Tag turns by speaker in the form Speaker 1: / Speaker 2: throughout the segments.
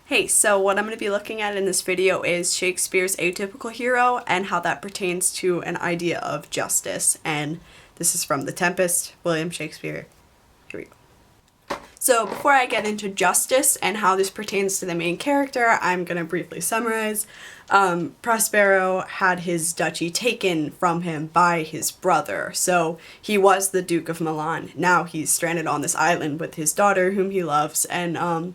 Speaker 1: Hey, so what I'm going to be looking at in this video is Shakespeare's atypical hero and how that pertains to an idea of justice. And this is from the Tempest, William Shakespeare. Here we go. So before I get into justice and how this pertains to the main character, I'm going to briefly summarize. Prospero had his duchy taken from him by his brother, so he was the Duke of Milan. Now he's stranded on this island with his daughter, whom he loves, and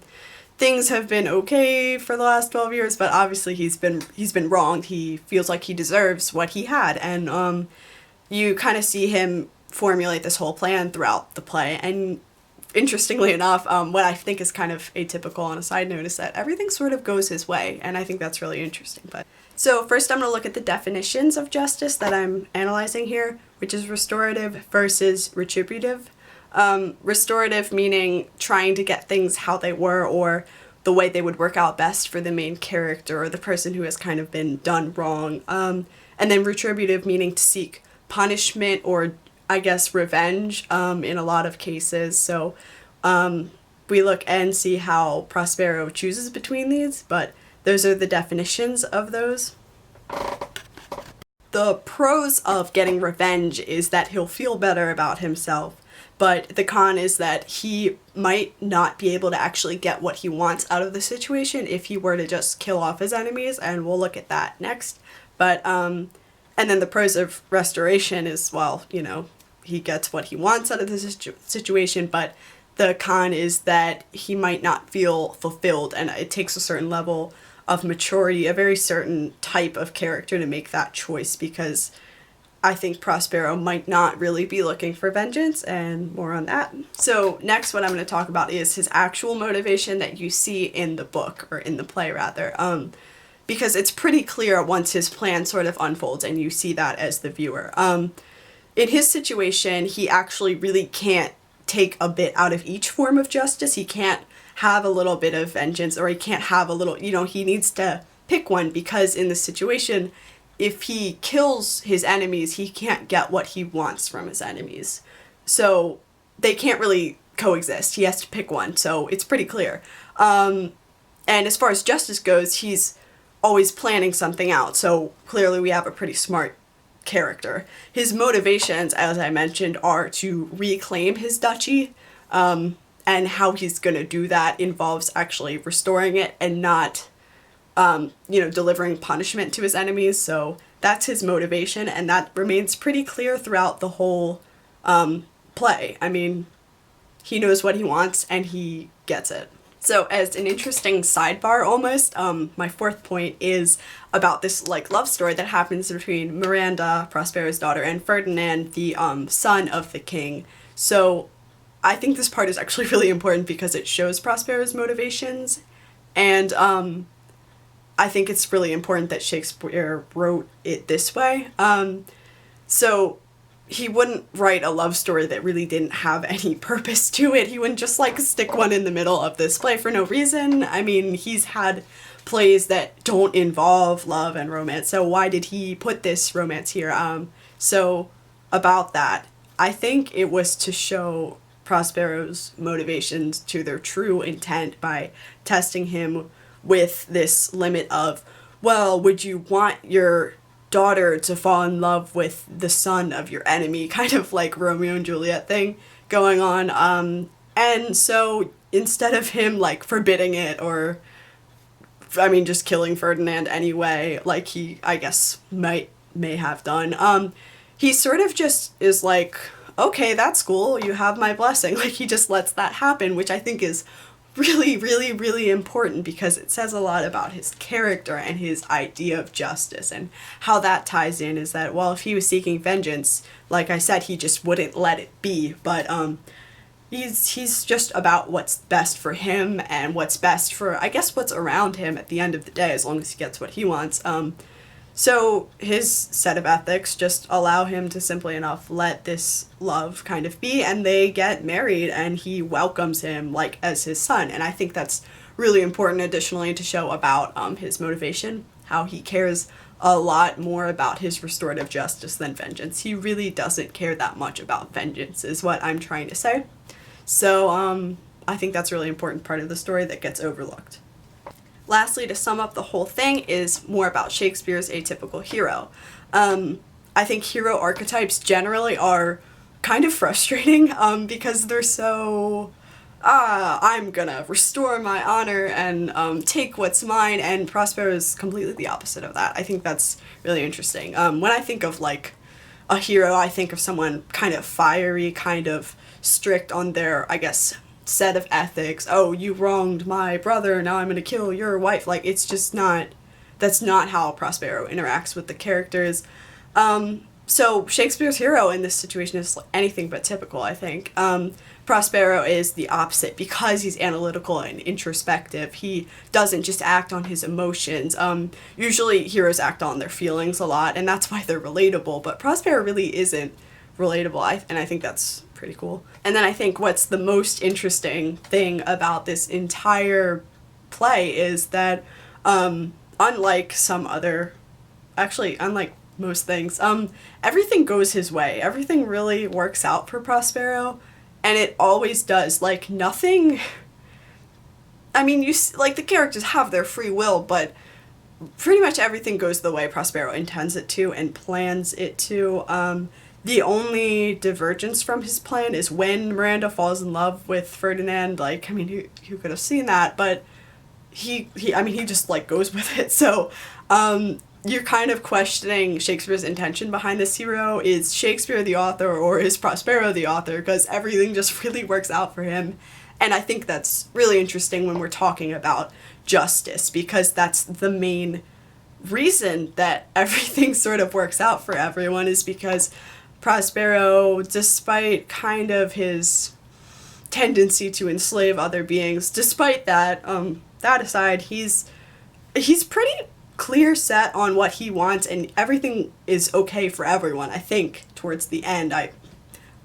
Speaker 1: things have been okay for the last 12 years, but obviously he's been wronged. He feels like he deserves what he had, and you kind of see him formulate this whole plan throughout the play. And interestingly enough, what I think is kind of atypical on a side note is that everything sort of goes his way, and I think that's really interesting. But so first I'm going to look at the definitions of justice that I'm analyzing here, which is restorative versus retributive. Restorative meaning trying to get things how they were or the way they would work out best for the main character or the person who has kind of been done wrong. And then retributive meaning to seek punishment or, I guess, revenge in a lot of cases. So we look and see how Prospero chooses between these, but those are the definitions of those. The pros of getting revenge is that he'll feel better about himself. But the con is that he might not be able to actually get what he wants out of the situation if he were to just kill off his enemies, and we'll look at that next. But, and then the pros of restoration is, well, you know, he gets what he wants out of the situation, but the con is that he might not feel fulfilled, and it takes a certain level of maturity, a very certain type of character to make that choice, because I think Prospero might not really be looking for vengeance, and more on that. So next what I'm going to talk about is his actual motivation that you see in the book, or in the play rather, because it's pretty clear once his plan sort of unfolds and you see that as the viewer. In his situation, he actually really can't take a bit out of each form of justice. He can't have a little bit of vengeance, or he can't have a little, he needs to pick one, because in this situation, if he kills his enemies, he can't get what he wants from his enemies. So they can't really coexist. He has to pick one, so it's pretty clear. And as far as justice goes, he's always planning something out, so clearly we have a pretty smart character. His motivations, as I mentioned, are to reclaim his duchy, and how he's going to do that involves actually restoring it and not delivering punishment to his enemies. So that's his motivation, and that remains pretty clear throughout the whole play. I mean, he knows what he wants and he gets it. So as an interesting sidebar almost, my fourth point is about this love story that happens between Miranda, Prospero's daughter, and Ferdinand, the son of the king. So I think this part is actually really important because it shows Prospero's motivations, and I think it's really important that Shakespeare wrote it this way. So he wouldn't write a love story that really didn't have any purpose to it. He wouldn't just stick one in the middle of this play for no reason. I mean, he's had plays that don't involve love and romance, so why did he put this romance here? So about that, I think it was to show Prospero's motivations to their true intent by testing him with this limit of, well, would you want your daughter to fall in love with the son of your enemy, kind of like Romeo and Juliet thing going on. And so instead of him forbidding it, or just killing Ferdinand anyway, like he, I guess, may have done, he sort of just is like, okay, that's cool, you have my blessing. He just lets that happen, which I think is really, really, really important, because it says a lot about his character and his idea of justice. And how that ties in is that, well, if he was seeking vengeance, like I said, he just wouldn't let it be. But he's just about what's best for him and what's best for, I guess, what's around him at the end of the day, as long as he gets what he wants. So his set of ethics just allow him to simply enough let this love kind of be, and they get married, and he welcomes him as his son. And I think that's really important additionally to show about his motivation, how he cares a lot more about his restorative justice than vengeance. He really doesn't care that much about vengeance, is what I'm trying to say. So I think that's a really important part of the story that gets overlooked. lastly, to sum up the whole thing, is more about Shakespeare's atypical hero. I think hero archetypes generally are kind of frustrating because they're so, I'm gonna restore my honor and take what's mine, and Prospero is completely the opposite of that. I think that's really interesting. When I think of like a hero, I think of someone kind of fiery, kind of strict on their, I guess, set of ethics. Oh, you wronged my brother, now I'm gonna kill your wife. Like, it's just not, that's not how Prospero interacts with the characters. So Shakespeare's hero in this situation is anything but typical, I think. Prospero is the opposite because he's analytical and introspective. He doesn't just act on his emotions. Usually heroes act on their feelings a lot, and that's why they're relatable, but Prospero really isn't relatable, and I think that's pretty cool. And then I think what's the most interesting thing about this entire play is that unlike most things, everything goes his way. Everything really works out for Prospero, and it always does. Like, nothing, I mean, the characters have their free will, but pretty much everything goes the way Prospero intends it to and plans it to. The only divergence from his plan is when Miranda falls in love with Ferdinand. Like, I mean, who could have seen that? But he just, like, goes with it. So, you're kind of questioning Shakespeare's intention behind this hero. Is Shakespeare the author, or is Prospero the author? Because everything just really works out for him. And I think that's really interesting when we're talking about justice, because that's the main reason that everything sort of works out for everyone, is because Prospero, despite kind of his tendency to enslave other beings, despite that, that aside, he's pretty clear set on what he wants, and everything is okay for everyone. I think towards the end,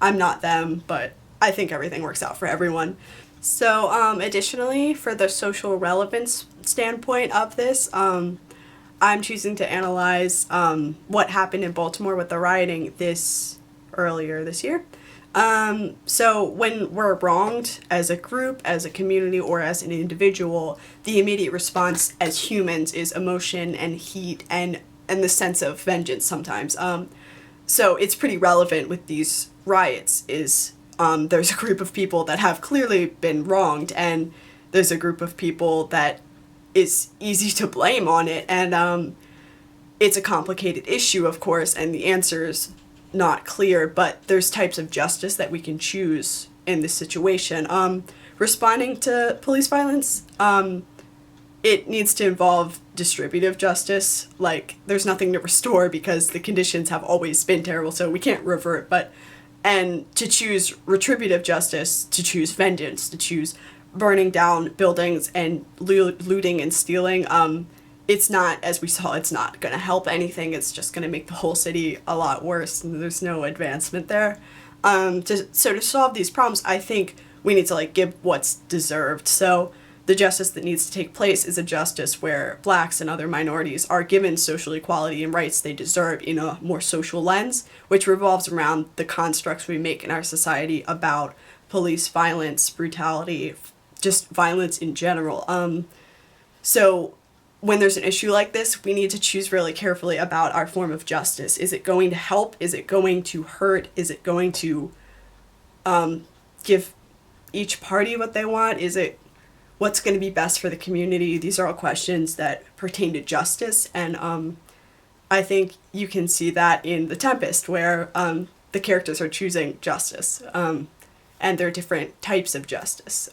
Speaker 1: I'm not them, but I think everything works out for everyone. So additionally, for the social relevance standpoint of this, I'm choosing to analyze what happened in Baltimore with the rioting earlier this year. So when we're wronged as a group, as a community, or as an individual, the immediate response as humans is emotion and heat and the sense of vengeance sometimes. So it's pretty relevant with these riots is there's a group of people that have clearly been wronged, and there's a group of people that is easy to blame on it, and it's a complicated issue, of course, and the answer's not clear, but there's types of justice that we can choose in this situation. Responding to police violence, it needs to involve distributive justice. Like, there's nothing to restore because the conditions have always been terrible, so we can't revert, and to choose retributive justice, to choose vengeance, to choose burning down buildings and looting and stealing, it's not, as we saw, it's not going to help anything. It's just going to make the whole city a lot worse, and there's no advancement there. To solve these problems, I think we need to, give what's deserved. So the justice that needs to take place is a justice where blacks and other minorities are given social equality and rights they deserve in a more social lens, which revolves around the constructs we make in our society about police violence, brutality, just violence in general. So when there's an issue like this, we need to choose really carefully about our form of justice. Is it going to help? Is it going to hurt? Is it going to give each party what they want? Is it what's going to be best for the community? These are all questions that pertain to justice, and I think you can see that in The Tempest, where the characters are choosing justice, and there are different types of justice. So.